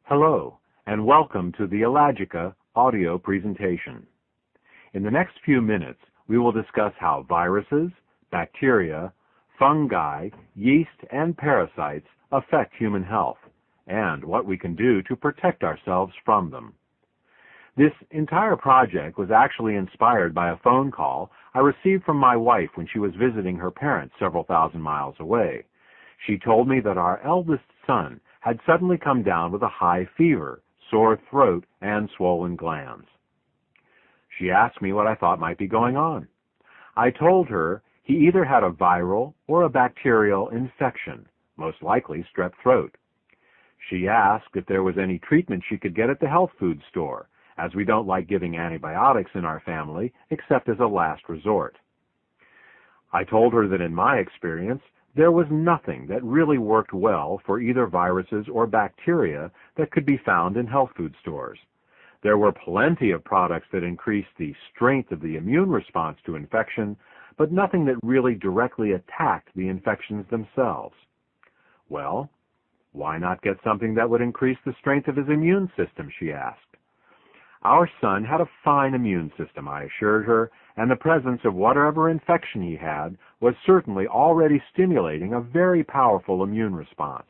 Hello, and welcome to the Escherichia audio presentation. In the next few minutes, we will discuss how viruses, bacteria, fungi, yeast, and parasites affect human health, and what we can do to protect ourselves from them. This entire project was actually inspired by a phone call I received from my wife when she was visiting her parents several thousand miles away. She told me that our eldest son had suddenly come down with a high fever, sore throat, and swollen glands. She asked me what I thought might be going on. I told her he either had a viral or a bacterial infection, most likely strep throat. She asked if there was any treatment she could get at the health food store, as we don't like giving antibiotics in our family except as a last resort. I told her that in my experience, there was nothing that really worked well for either viruses or bacteria that could be found in health food stores. There were plenty of products that increased the strength of the immune response to infection, but nothing that really directly attacked the infections themselves. Well, why not get something that would increase the strength of his immune system, she asked. Our son had a fine immune system, I assured her, and the presence of whatever infection he had was certainly already stimulating a very powerful immune response.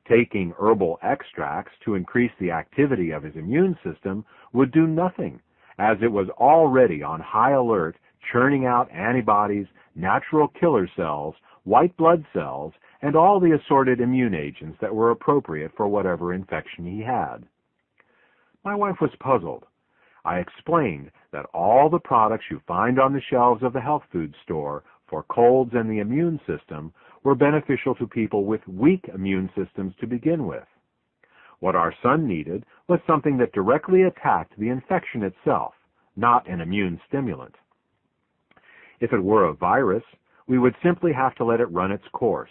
Taking herbal extracts to increase the activity of his immune system would do nothing, as it was already on high alert, churning out antibodies, natural killer cells, white blood cells, and all the assorted immune agents that were appropriate for whatever infection he had. My wife was puzzled. I explained that all the products you find on the shelves of the health food store for colds and the immune system were beneficial to people with weak immune systems to begin with. What our son needed was something that directly attacked the infection itself, not an immune stimulant. If it were a virus, we would simply have to let it run its course,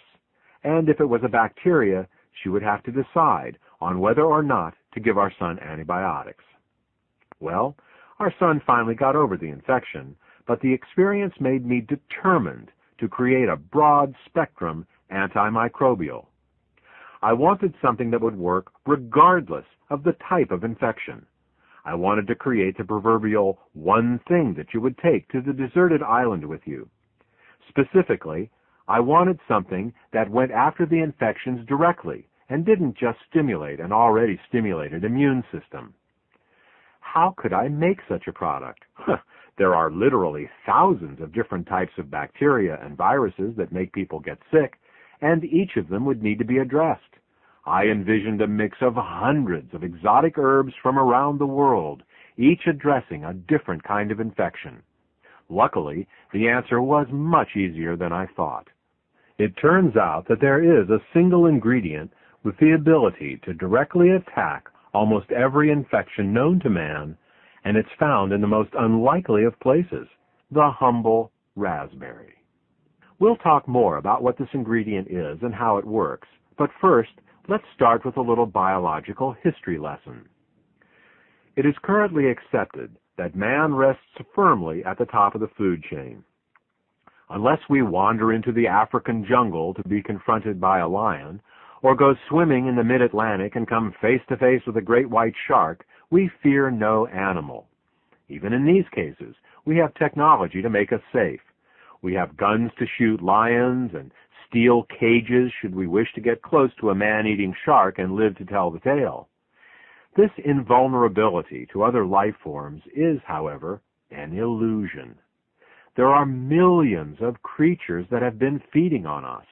and if it was a bacteria, she would have to decide on whether or not to give our son antibiotics. Well, our son finally got over the infection, but the experience made me determined to create a broad-spectrum antimicrobial. I wanted something that would work regardless of the type of infection. I wanted to create the proverbial one thing that you would take to the deserted island with you. Specifically, I wanted something that went after the infections directly and didn't just stimulate an already stimulated immune system. How could I make such a product? There are literally thousands of different types of bacteria and viruses that make people get sick, and each of them would need to be addressed. I envisioned a mix of hundreds of exotic herbs from around the world, each addressing a different kind of infection. Luckily, the answer was much easier than I thought. It turns out that there is a single ingredient with the ability to directly attack almost every infection known to man, and it's found in the most unlikely of places, the humble raspberry. We'll talk more about what this ingredient is and how it works, but first, let's start with a little biological history lesson. It is currently accepted that man rests firmly at the top of the food chain. Unless we wander into the African jungle to be confronted by a lion, or go swimming in the mid-Atlantic and come face to face with a great white shark, we fear no animal. Even in these cases, we have technology to make us safe. We have guns to shoot lions and steel cages should we wish to get close to a man-eating shark and live to tell the tale. This invulnerability to other life forms is, however, an illusion. There are millions of creatures that have been feeding on us,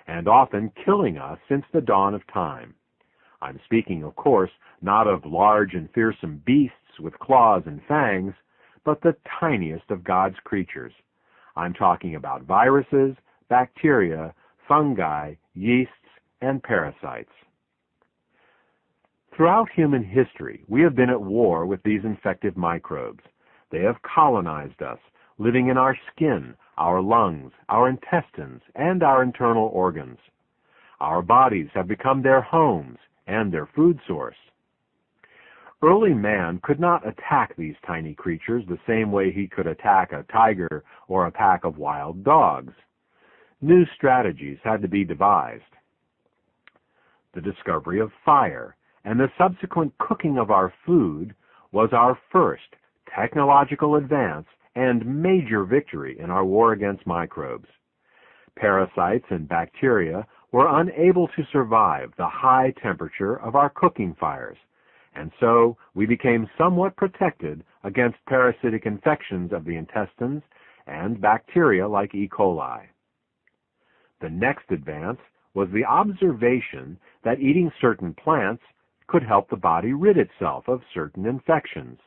and often killing us since the dawn of time. I'm speaking, of course, not of large and fearsome beasts with claws and fangs, but the tiniest of God's creatures. I'm talking about viruses, bacteria, fungi, yeasts, and parasites. Throughout human history, we have been at war with these infective microbes. They have colonized us, living in our skin, our lungs, our intestines, and our internal organs. Our bodies have become their homes and their food source. Early man could not attack these tiny creatures the same way he could attack a tiger or a pack of wild dogs. New strategies had to be devised. The discovery of fire and the subsequent cooking of our food was our first technological advance and major victory in our war against microbes. Parasites and bacteria were unable to survive the high temperature of our cooking fires, and so we became somewhat protected against parasitic infections of the intestines and bacteria like E. coli. The next advance was the observation that eating certain plants could help the body rid itself of certain infections.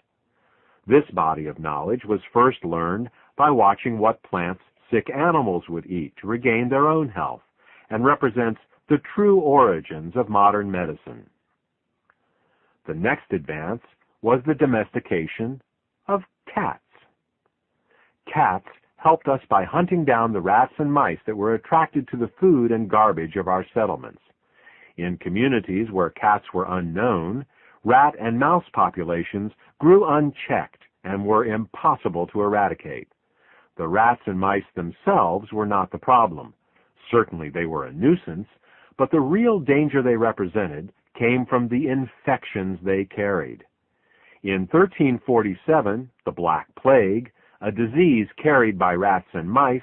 This body of knowledge was first learned by watching what plants sick animals would eat to regain their own health, and represents the true origins of modern medicine. The next advance was the domestication of cats. Cats helped us by hunting down the rats and mice that were attracted to the food and garbage of our settlements. In communities where cats were unknown, rat and mouse populations grew unchecked and were impossible to eradicate. The rats and mice themselves were not the problem. Certainly they were a nuisance, but the real danger they represented came from the infections they carried. In 1347, the Black Plague, a disease carried by rats and mice,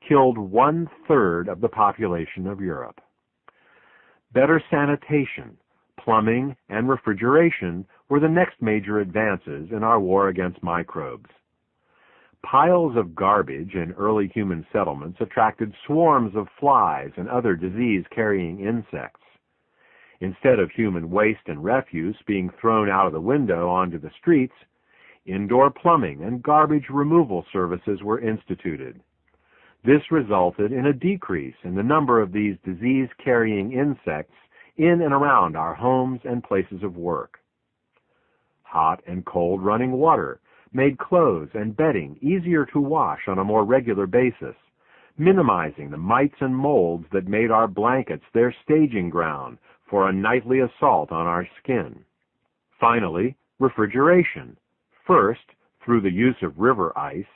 killed 1/3 of the population of Europe. Better sanitation, plumbing, and refrigeration were the next major advances in our war against microbes. Piles of garbage in early human settlements attracted swarms of flies and other disease-carrying insects. Instead of human waste and refuse being thrown out of the window onto the streets, indoor plumbing and garbage removal services were instituted. This resulted in a decrease in the number of these disease-carrying insects in and around our homes and places of work. Hot and cold running water made clothes and bedding easier to wash on a more regular basis, minimizing the mites and molds that made our blankets their staging ground for a nightly assault on our skin. Finally, refrigeration, first through the use of river ice,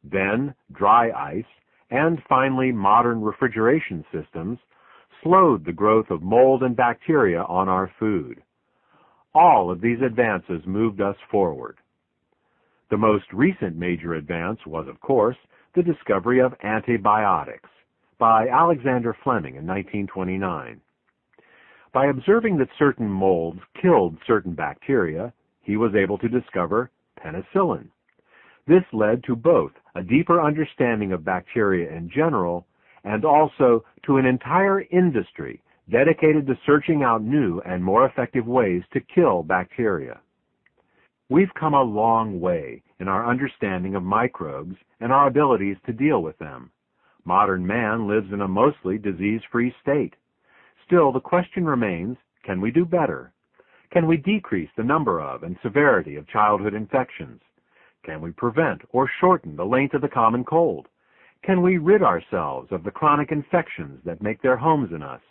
then dry ice, and finally modern refrigeration systems, slowed the growth of mold and bacteria on our food. All of these advances moved us forward. The most recent major advance was, of course, the discovery of antibiotics by Alexander Fleming in 1929. By observing that certain molds killed certain bacteria, he was able to discover penicillin. This led to both a deeper understanding of bacteria in general and also to an entire industry dedicated to searching out new and more effective ways to kill bacteria. We've come a long way in our understanding of microbes and our abilities to deal with them. Modern man lives in a mostly disease-free state. Still, the question remains, can we do better? Can we decrease the number of and severity of childhood infections? Can we prevent or shorten the length of the common cold? Can we rid ourselves of the chronic infections that make their homes in us?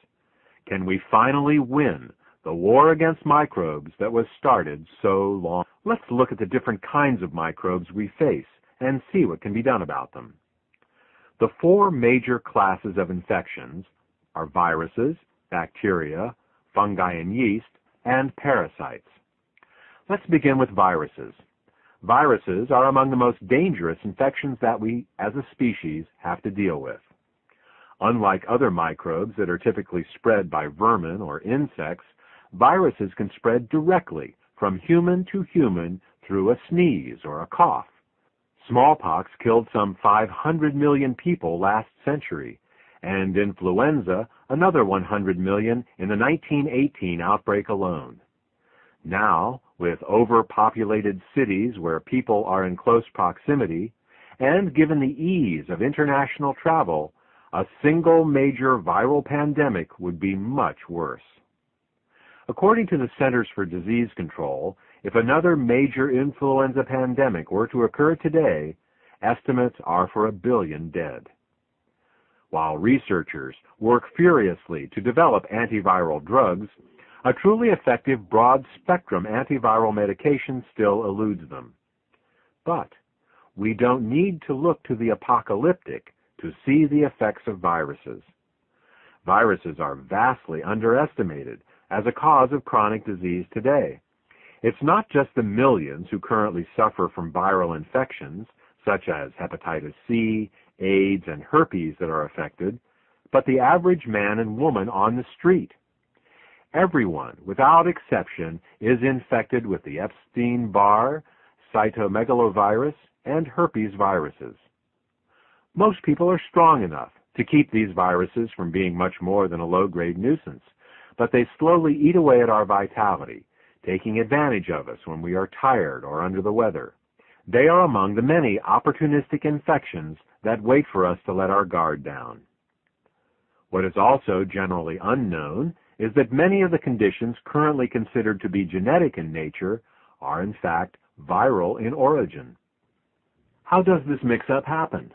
Can we finally win the war against microbes that was started so long? Let's look at the different kinds of microbes we face and see what can be done about them. The four major classes of infections are viruses, bacteria, fungi and yeast, and parasites. Let's begin with viruses. Viruses are among the most dangerous infections that we, as a species, have to deal with. Unlike other microbes that are typically spread by vermin or insects, viruses can spread directly from human to human through a sneeze or a cough. Smallpox killed some 500 million people last century, and influenza another 100 million in the 1918 outbreak alone. Now, with overpopulated cities where people are in close proximity, and given the ease of international travel, a single major viral pandemic would be much worse. According to the Centers for Disease Control, if another major influenza pandemic were to occur today, estimates are for 1 billion dead. While researchers work furiously to develop antiviral drugs, a truly effective broad-spectrum antiviral medication still eludes them. But we don't need to look to the apocalyptic to see the effects of viruses. Viruses are vastly underestimated as a cause of chronic disease today. It's not just the millions who currently suffer from viral infections, such as hepatitis C, AIDS, and herpes that are affected, but the average man and woman on the street. Everyone, without exception, is infected with the Epstein-Barr, cytomegalovirus, and herpes viruses. Most people are strong enough to keep these viruses from being much more than a low-grade nuisance, but they slowly eat away at our vitality, taking advantage of us when we are tired or under the weather. They are among the many opportunistic infections that wait for us to let our guard down. What is also generally unknown is that many of the conditions currently considered to be genetic in nature are in fact viral in origin. How does this mix-up happen?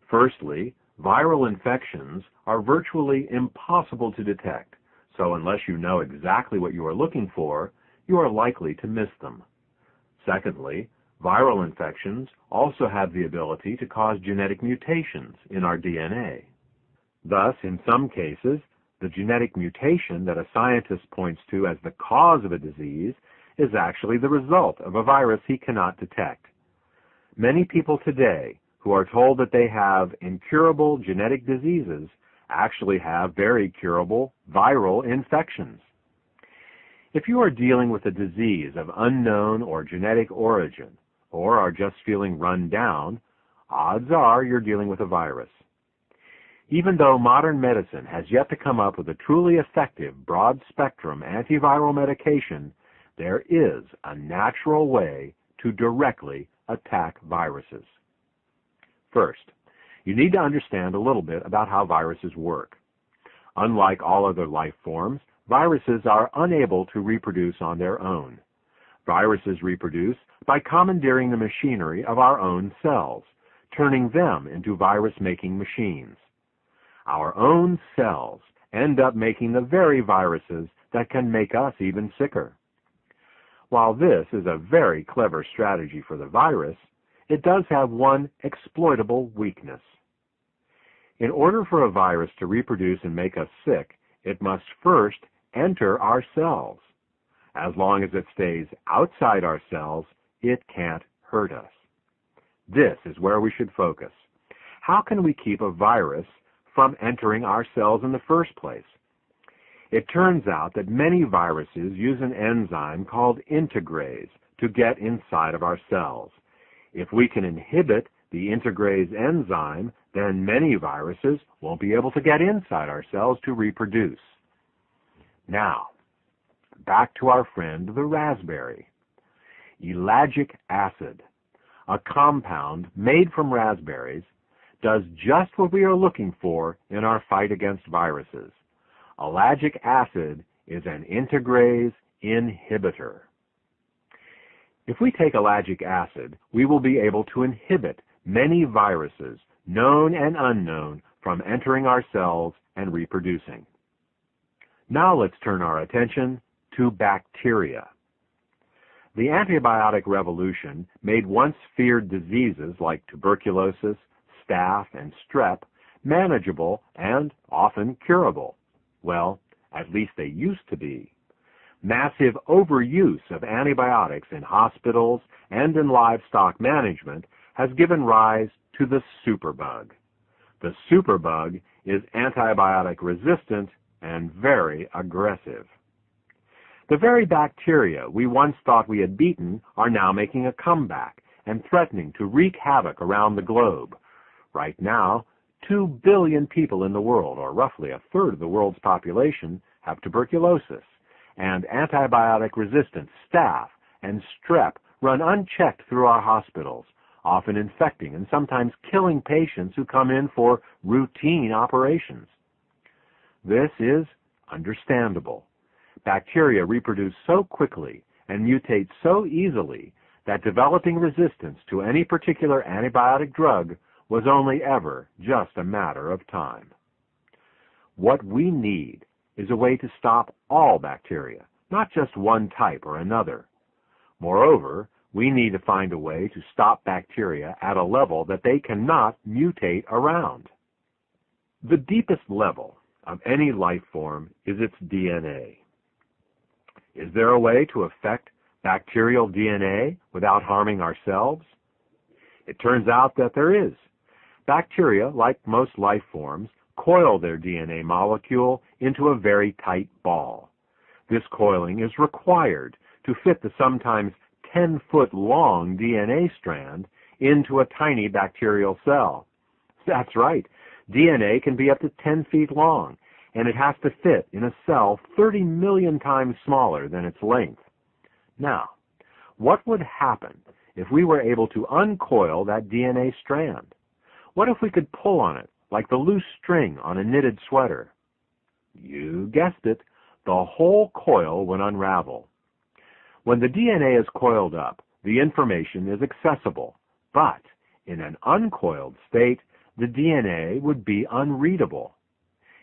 Firstly, viral infections are virtually impossible to detect, so unless you know exactly what you are looking for, you are likely to miss them. Secondly, viral infections also have the ability to cause genetic mutations in our DNA. Thus, in some cases, the genetic mutation that a scientist points to as the cause of a disease is actually the result of a virus he cannot detect. Many people today who are told that they have incurable genetic diseases actually have very curable viral infections. If you are dealing with a disease of unknown or genetic origin, or are just feeling run down, odds are you're dealing with a virus. Even though modern medicine has yet to come up with a truly effective broad-spectrum antiviral medication, there is a natural way to directly attack viruses. First, you need to understand a little bit about how viruses work. Unlike all other life forms, viruses are unable to reproduce on their own. Viruses reproduce by commandeering the machinery of our own cells, turning them into virus-making machines. Our own cells end up making the very viruses that can make us even sicker. While this is a very clever strategy for the virus, it does have one exploitable weakness. In order for a virus to reproduce and make us sick, it must first enter our cells. As long as it stays outside our cells, it can't hurt us. This is where we should focus. How can we keep a virus from entering our cells in the first place? It turns out that many viruses use an enzyme called integrase to get inside of our cells. If we can inhibit the integrase enzyme, then many viruses won't be able to get inside our cells to reproduce. Now, back to our friend the raspberry. Ellagic acid, a compound made from raspberries, does just what we are looking for in our fight against viruses. Ellagic acid is an integrase inhibitor. If we take ellagic acid, we will be able to inhibit many viruses, known and unknown, from entering our cells and reproducing. Now let's turn our attention to bacteria. The antibiotic revolution made once feared diseases like tuberculosis, staph, and strep manageable and often curable. Well, at least they used to be. Massive overuse of antibiotics in hospitals and in livestock management has given rise to the superbug. The superbug is antibiotic resistant and very aggressive. The very bacteria we once thought we had beaten are now making a comeback and threatening to wreak havoc around the globe. Right now, 2 billion people in the world, or roughly a third of the world's population, have tuberculosis, and antibiotic-resistant staph and strep run unchecked through our hospitals, often infecting and sometimes killing patients who come in for routine operations. This is understandable. Bacteria reproduce so quickly and mutate so easily that developing resistance to any particular antibiotic drug was only ever just a matter of time. What we need is a way to stop all bacteria, not just one type or another. Moreover, we need to find a way to stop bacteria at a level that they cannot mutate around. The deepest level of any life form is its DNA. Is there a way to affect bacterial DNA without harming ourselves? It turns out that there is. Bacteria, like most life forms, coil their DNA molecule into a very tight ball. This coiling is required to fit the sometimes 10-foot-long DNA strand into a tiny bacterial cell. That's right, DNA can be up to 10 feet long, and it has to fit in a cell 30 million times smaller than its length. Now, what would happen if we were able to uncoil that DNA strand? What if we could pull on it like the loose string on a knitted sweater? You guessed it, the whole coil would unravel. When the DNA is coiled up, the information is accessible, but in an uncoiled state, the DNA would be unreadable.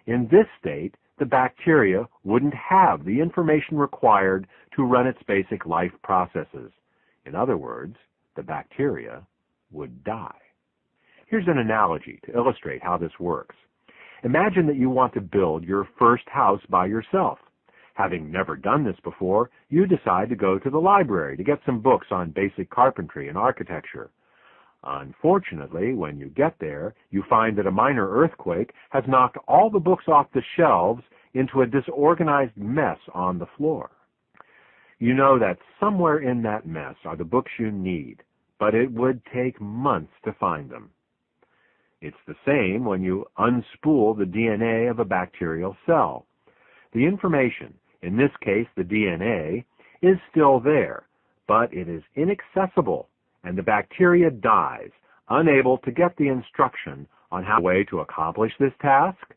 In this state, the bacteria wouldn't have the information required to run its basic life processes. In other words, the bacteria would die. Here's an analogy to illustrate how this works. Imagine that you want to build your first house by yourself. Having never done this before, you decide to go to the library to get some books on basic carpentry and architecture. Unfortunately, when you get there, you find that a minor earthquake has knocked all the books off the shelves into a disorganized mess on the floor. You know that somewhere in that mess are the books you need, but it would take months to find them. It's the same when you unspool the DNA of a bacterial cell. The information, in this case the DNA, is still there, but it is inaccessible, and the bacteria dies, unable to get the instruction on how to accomplish this task.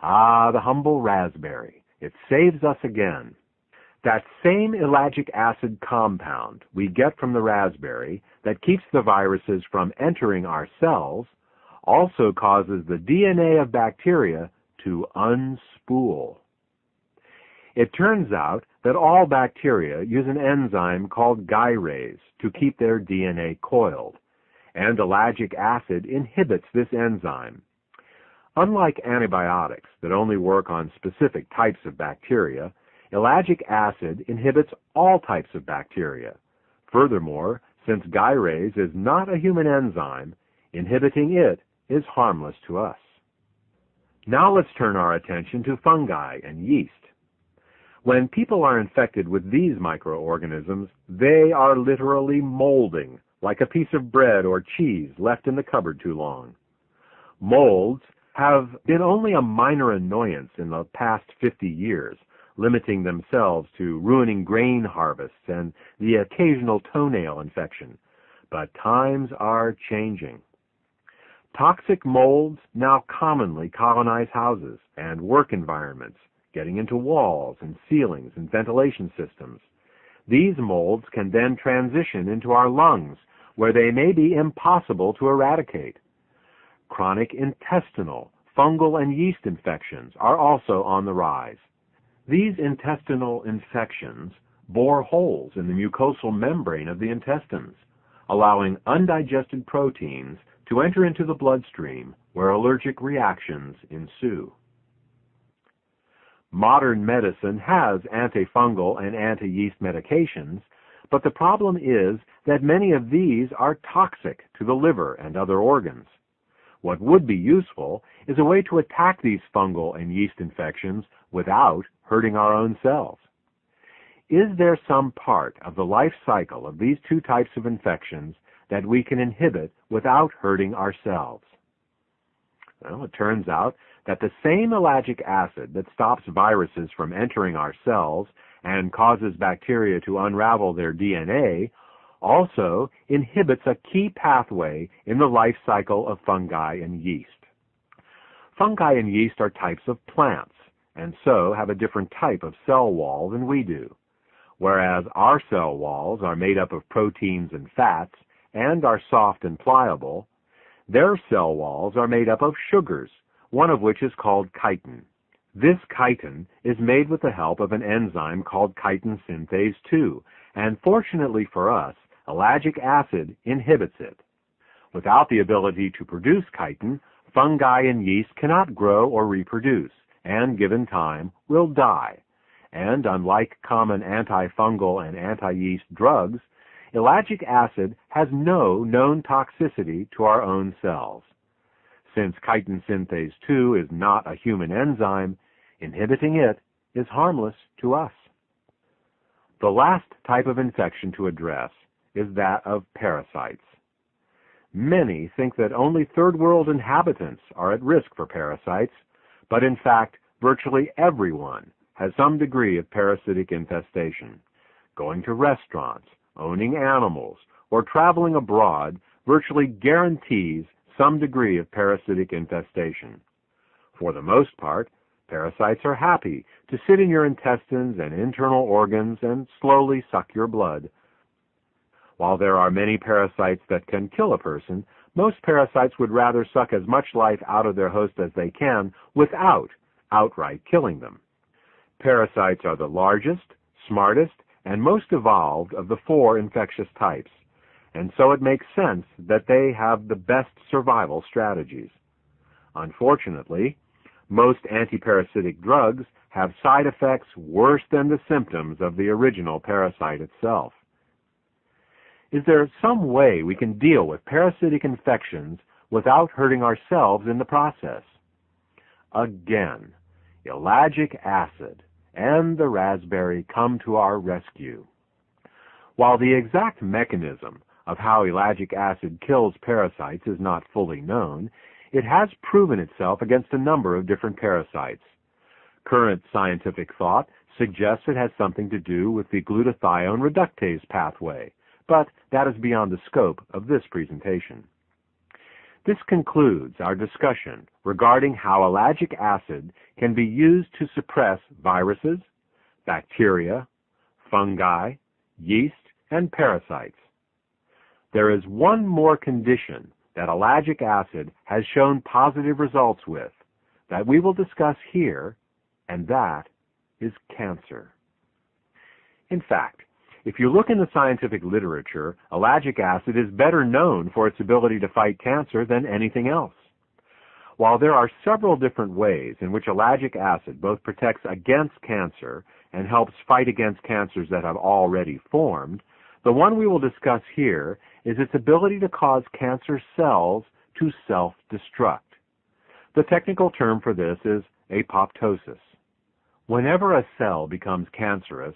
Ah, the humble raspberry. It saves us again. That same ellagic acid compound we get from the raspberry that keeps the viruses from entering our cells also causes the DNA of bacteria to unspool. It turns out that all bacteria use an enzyme called gyrase to keep their DNA coiled, and ellagic acid inhibits this enzyme. Unlike antibiotics that only work on specific types of bacteria, ellagic acid inhibits all types of bacteria. Furthermore, since gyrase is not a human enzyme, inhibiting it is harmless to us. Now let's turn our attention to fungi and yeast. When people are infected with these microorganisms, they are literally molding, like a piece of bread or cheese left in the cupboard too long. Molds have been only a minor annoyance in the past 50 years, limiting themselves to ruining grain harvests and the occasional toenail infection. But times are changing. Toxic molds now commonly colonize houses and work environments, getting into walls and ceilings and ventilation systems. These molds can then transition into our lungs, where they may be impossible to eradicate. Chronic intestinal, fungal, and yeast infections are also on the rise. These intestinal infections bore holes in the mucosal membrane of the intestines, allowing undigested proteins to enter into the bloodstream, where allergic reactions ensue. Modern medicine has antifungal and anti-yeast medications, but the problem is that many of these are toxic to the liver and other organs. What would be useful is a way to attack these fungal and yeast infections without hurting our own cells. Is there some part of the life cycle of these two types of infections that we can inhibit without hurting ourselves? Well, it turns out that the same ellagic acid that stops viruses from entering our cells and causes bacteria to unravel their DNA also inhibits a key pathway in the life cycle of fungi and yeast. Fungi and yeast are types of plants, and so have a different type of cell wall than we do. Whereas our cell walls are made up of proteins and fats and are soft and pliable, their cell walls are made up of sugars, one of which is called chitin. This chitin is made with the help of an enzyme called chitin synthase 2, and fortunately for us, ellagic acid inhibits it. Without the ability to produce chitin, fungi and yeast cannot grow or reproduce, and given time, will die. And unlike common antifungal and anti-yeast drugs, ellagic acid has no known toxicity to our own cells. Since chitin synthase 2 is not a human enzyme, inhibiting it is harmless to us. The last type of infection to address is that of parasites. Many think that only third world inhabitants are at risk for parasites, but in fact, virtually everyone has some degree of parasitic infestation. Going to restaurants, owning animals, or traveling abroad virtually guarantees some degree of parasitic infestation. For the most part, parasites are happy to sit in your intestines and internal organs and slowly suck your blood. While there are many parasites that can kill a person, most parasites would rather suck as much life out of their host as they can without outright killing them. Parasites are the largest, smartest, and most evolved of the 4 infectious types, and so it makes sense that they have the best survival strategies. Unfortunately, most antiparasitic drugs have side effects worse than the symptoms of the original parasite itself. Is there some way we can deal with parasitic infections without hurting ourselves in the process? Again, ellagic acid and the raspberry come to our rescue. While the exact mechanism of how ellagic acid kills parasites is not fully known, it has proven itself against a number of different parasites. Current scientific thought suggests it has something to do with the glutathione reductase pathway, but that is beyond the scope of this presentation. This concludes our discussion regarding how ellagic acid can be used to suppress viruses, bacteria, fungi, yeast, and parasites. There is one more condition that ellagic acid has shown positive results with that we will discuss here, and that is cancer. In fact, if you look in the scientific literature, ellagic acid is better known for its ability to fight cancer than anything else. While there are several different ways in which ellagic acid both protects against cancer and helps fight against cancers that have already formed, the one we will discuss here is its ability to cause cancer cells to self-destruct. The technical term for this is apoptosis. Whenever a cell becomes cancerous,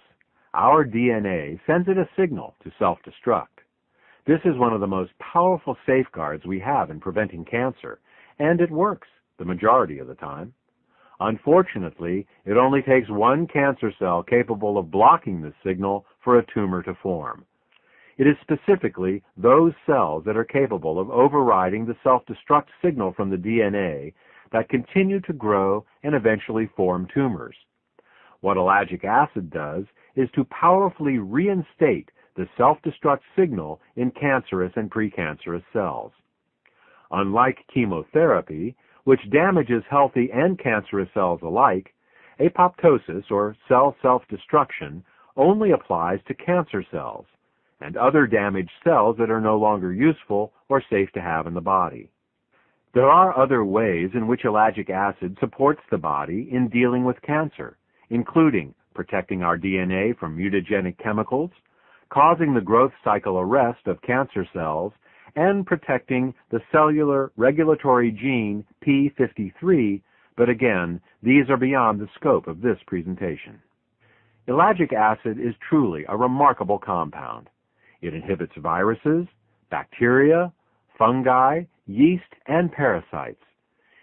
our DNA sends it a signal to self-destruct. This is one of the most powerful safeguards we have in preventing cancer, and it works the majority of the time. Unfortunately, it only takes one cancer cell capable of blocking this signal for a tumor to form. It is specifically those cells that are capable of overriding the self-destruct signal from the DNA that continue to grow and eventually form tumors. What ellagic acid does is to powerfully reinstate the self-destruct signal in cancerous and precancerous cells. Unlike chemotherapy, which damages healthy and cancerous cells alike, apoptosis, or cell self-destruction, only applies to cancer cells and other damaged cells that are no longer useful or safe to have in the body. There are other ways in which ellagic acid supports the body in dealing with cancer, including protecting our DNA from mutagenic chemicals, causing the growth cycle arrest of cancer cells, and protecting the cellular regulatory gene p53, but again, these are beyond the scope of this presentation. Ellagic acid is truly a remarkable compound. It inhibits viruses, bacteria, fungi, yeast, and parasites.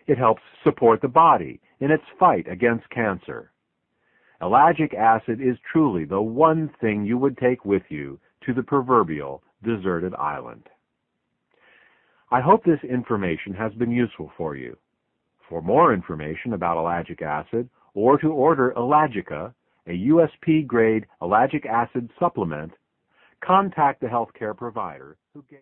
It helps support the body in its fight against cancer. Ellagic acid is truly the one thing you would take with you to the proverbial deserted island. I hope this information has been useful for you. For more information about ellagic acid, or to order Ellagica, a USP-grade ellagic acid supplement, contact the healthcare provider who gave